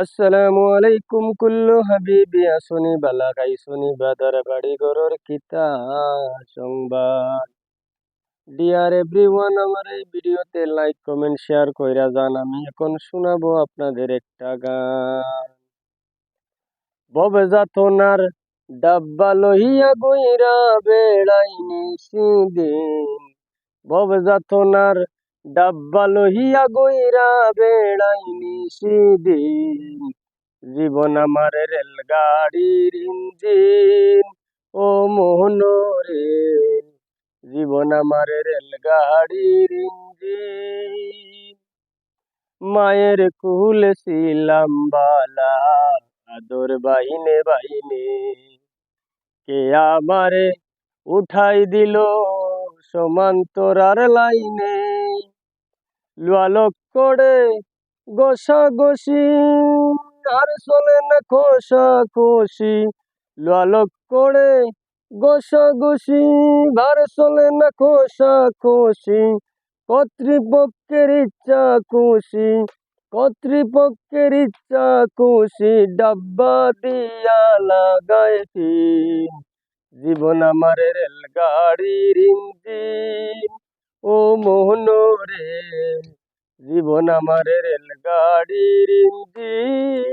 আসসালামু আলাইকুম কুল্লু হাবিবি আসনি বালা গাইছনি বাদার বাড়ি গরর কিতা সংবাদ। ডিয়ার এভরিওয়ান, আমার এই ভিডিওতে লাইক কমেন্ট শেয়ার কইরা যান। আমি এখন শোনাবো আপনাদের একটা গান। ববে যাতনার ডাব্বা লহিয়া গইরা বেড়াইনি সিদিন, ববে যাতনার ডাব্বা লহিয়া গইরা বেড়াইনি সিদিন। জীবন আমার রেলগাড়ির ইঞ্জিন, ও মোহনরে, জীবন আমার রেলগাড়ির ইঞ্জিন। মায়ের কুলে ছিলাম বালা, আদর বাহিনে বাহিনে, কে আমারে উঠাই দিল সমান্তরার লাইনে। লালক করে গোসাগোসি, আর চলে না খোসাখুশি। লালক করে গোসাগোসি, আর চলে না খোসাখুশি। কর্তৃপক্ষের ইচ্ছা খুশি, কর্তৃপক্ষের ইচ্ছা খুশি, ডাব্বা দিয়া লাগায় টিন। জীবন আমার রেলগাড়ির ইঞ্জিন, ও মোহনরে, জীবন আমার রেলগাড়ির ইঞ্জিন।